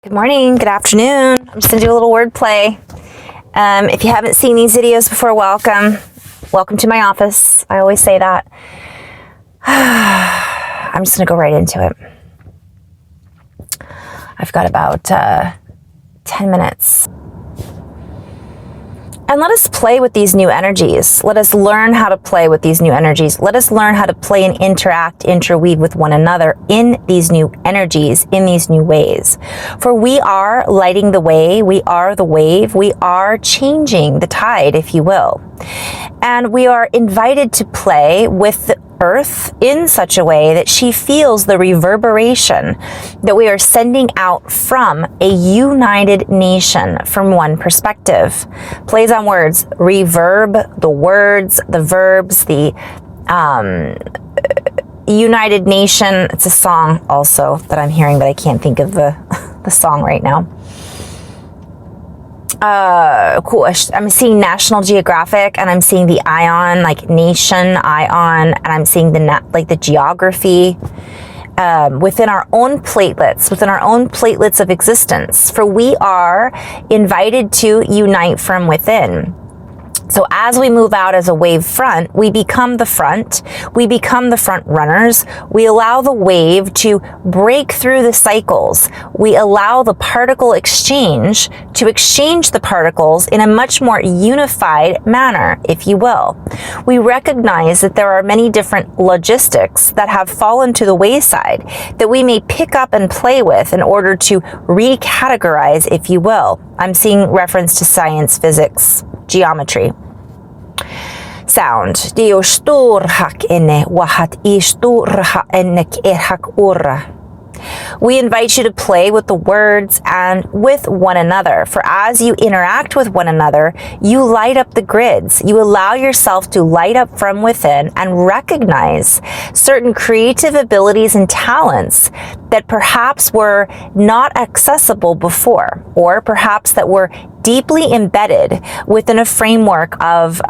Good morning, good afternoon. I'm just gonna do a little wordplay. If you haven't seen these videos before, welcome to my office. I always say that. I'm just gonna go right into it. I've got about 10 minutes. And let us play with these new energies. Let us learn how to play with these new energies. Let us learn how to play and interact, interweave with one another in these new energies, in these new ways. For we are lighting the way, we are the wave, we are changing the tide, if you will. And we are invited to play with the earth in such a way that she feels the reverberation that we are sending out from a united nation from one perspective. Plays on words, reverb, the words, the verbs, the united nation. It's a song also that I'm hearing, but I can't think of the song right now. Cool. I'm seeing National Geographic, and I'm seeing the ion, like nation ion, and I'm seeing the geography within our own platelets of existence. For we are invited to unite from within. So as we move out as a wave front, we become the front runners. We allow the wave to break through the cycles. We allow the particle exchange to exchange the particles in a much more unified manner, if you will. We recognize that there are many different logistics that have fallen to the wayside that we may pick up and play with in order to recategorize, if you will. I'm seeing reference to science, physics, geometry. Sound. Dio sturhak ene wahat isturha enek erhak urra. We invite you to play with the words and with one another. For as you interact with one another, you light up the grids. You allow yourself to light up from within and recognize certain creative abilities and talents that perhaps were not accessible before, or perhaps that were deeply embedded within a framework of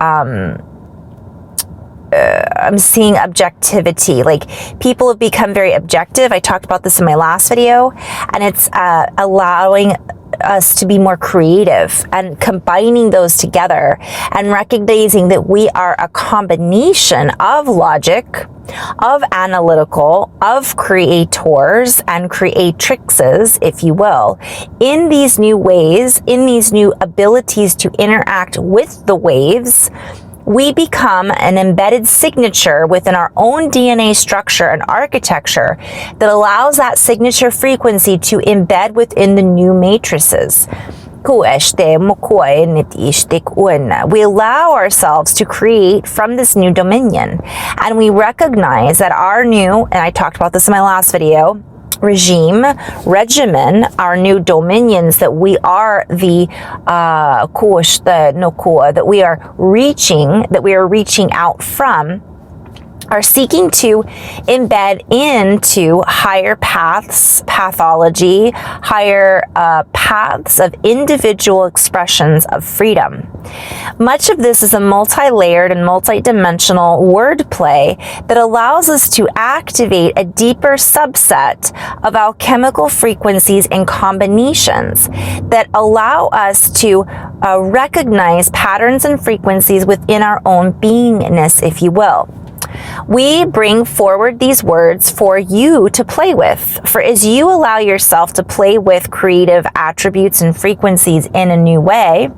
I'm seeing objectivity. Like, people have become very objective. I talked about this in my last video, and it's allowing us to be more creative and combining those together and recognizing that we are a combination of logic, of analytical, of creators and creatrixes, if you will, in these new ways, in these new abilities to interact with the waves. We become an embedded signature within our own DNA structure and architecture that allows that signature frequency to embed within the new matrices. We allow ourselves to create from this new dominion, and we recognize that our new, and I talked about this in my last video, regimen, our new dominions, that we are that we are reaching out from, are seeking to embed into higher pathology, higher paths of individual expressions of freedom. Much of this is a multi-layered and multi-dimensional wordplay that allows us to activate a deeper subset of alchemical frequencies and combinations that allow us to recognize patterns and frequencies within our own beingness, if you will. We bring forward these words for you to play with. For as you allow yourself to play with creative attributes and frequencies in a new way,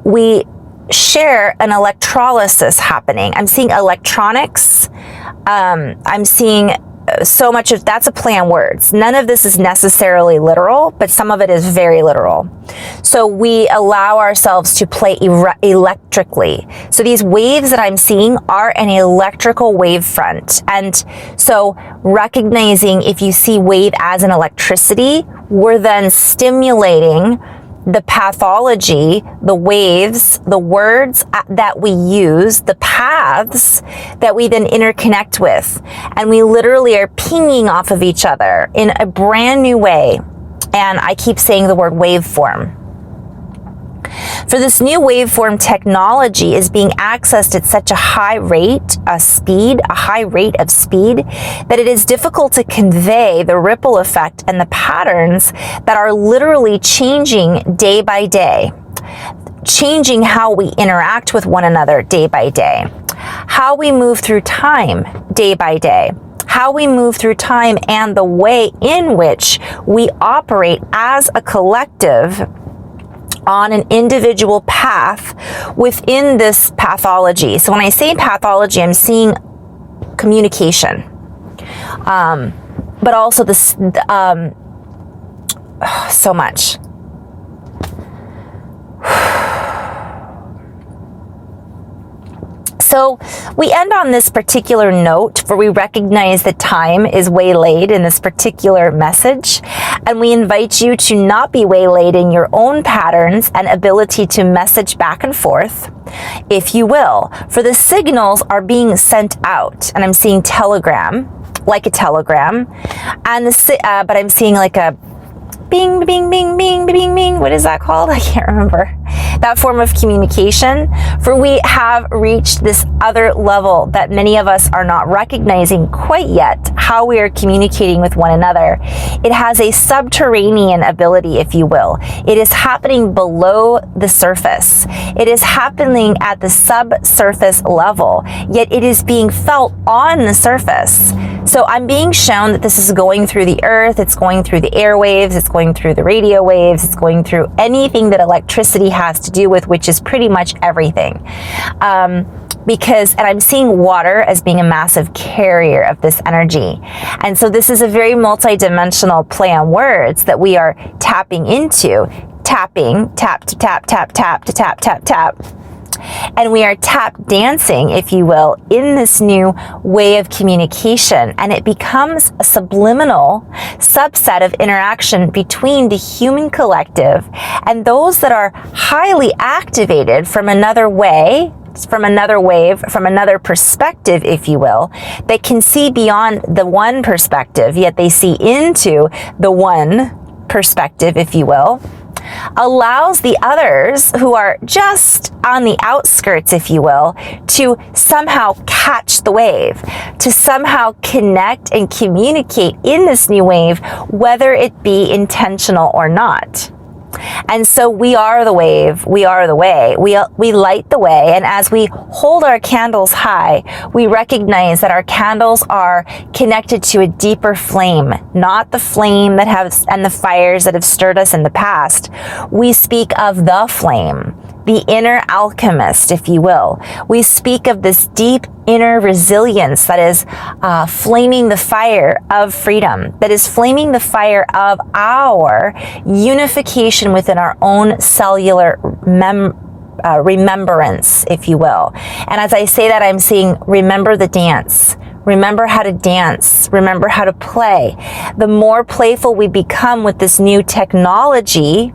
we share an electrolysis happening. I'm seeing electronics. I'm seeing so much of that's a play on words. None of this is necessarily literal, but some of it is very literal. So we allow ourselves to play electrically. So these waves that I'm seeing are an electrical wave front. And so recognizing, if you see wave as an electricity, we're then stimulating the pathology, the waves, the words that we use, the paths that we then interconnect with. And we literally are pinging off of each other in a brand new way. And I keep saying the word waveform. For this new waveform technology is being accessed at such a high rate of speed, that it is difficult to convey the ripple effect and the patterns that are literally changing day by day, changing how we interact with one another day by day, how we move through time day by day, how we move through time, and the way in which we operate as a collective on an individual path within this pathology. So when I say pathology, I'm seeing communication, but also this, so much. So we end on this particular note, for we recognize that time is waylaid in this particular message, and we invite you to not be waylaid in your own patterns and ability to message back and forth, if you will, for the signals are being sent out, and I'm seeing telegram, like a telegram, and but I'm seeing like a bing, bing, bing, bing, bing, bing. What is that called? I can't remember. That form of communication. For we have reached this other level that many of us are not recognizing quite yet, how we are communicating with one another. It has a subterranean ability, if you will. It is happening below the surface. It is happening at the subsurface level, yet it is being felt on the surface. So I'm being shown that this is going through the earth, it's going through the airwaves, it's going through the radio waves, it's going through anything that electricity has to do with, which is pretty much everything. And I'm seeing water as being a massive carrier of this energy. And so this is a very multi-dimensional play on words that we are tapping into. Tapping, tap to tap, tap, tap to tap, tap, tap. And we are tap dancing, if you will, in this new way of communication. And it becomes a subliminal subset of interaction between the human collective and those that are highly activated from another way, from another wave, from another perspective, if you will. They can see beyond the one perspective, yet they see into the one perspective, if you will. Allows the others who are just on the outskirts, if you will, to somehow catch the wave, to somehow connect and communicate in this new wave, whether it be intentional or not. And so we are the wave, we are the way, we light the way, and as we hold our candles high, we recognize that our candles are connected to a deeper flame, not the flame that has, and the fires that have stirred us in the past. We speak of the flame, the inner alchemist, if you will. We speak of this deep inner resilience that is flaming the fire of freedom, that is flaming the fire of our unification within our own cellular remembrance, if you will. And as I say that, I'm seeing remember the dance. Remember how to dance. Remember how to play. The more playful we become with this new technology,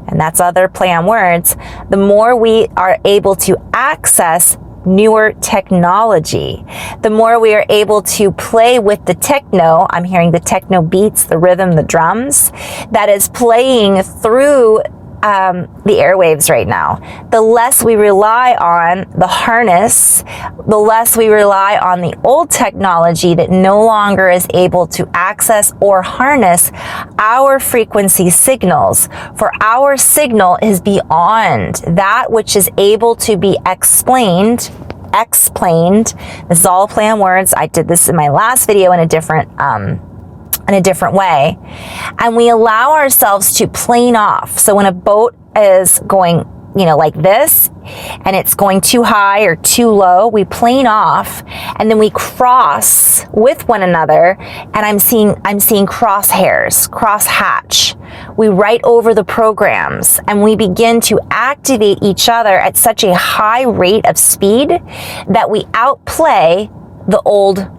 and that's other play on words, the more we are able to access newer technology, the more we are able to play with the techno. I'm hearing the techno beats, the rhythm, the drums that is playing through the airwaves right now. The less we rely on the harness, the less we rely on the old technology that no longer is able to access or harness our frequency signals. For our signal is beyond that which is able to be explained. This is all play on words. I did this in my last video in a different way, and we allow ourselves to plane off. So when a boat is going, like this, and it's going too high or too low, we plane off, and then we cross with one another, and I'm seeing crosshairs, crosshatch. We write over the programs, and we begin to activate each other at such a high rate of speed that we outplay the old.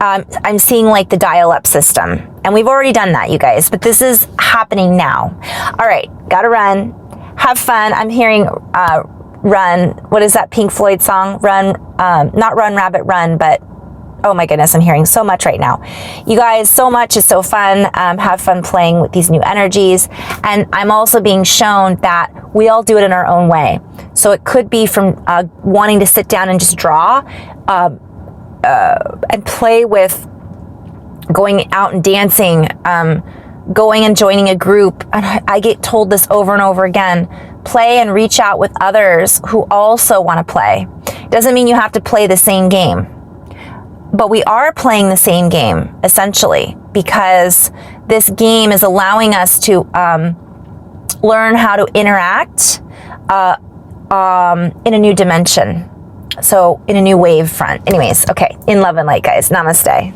I'm seeing like the dial-up system, and we've already done that, you guys, but this is happening now. All right, gotta run. Have fun. I'm hearing run. What is that Pink Floyd song? Run, not Run Rabbit Run, but Oh my goodness, I'm hearing so much right now. You guys, so much is so fun. Have fun playing with these new energies. And I'm also being shown that we all do it in our own way. So it could be from wanting to sit down and just draw and play with going out and dancing, going and joining a group. And I get told this over and over again. Play and reach out with others who also want to play. Doesn't mean you have to play the same game. But we are playing the same game, essentially, because this game is allowing us to learn how to interact in a new dimension. So in a new wave front. Anyways, okay. In love and light, guys. Namaste.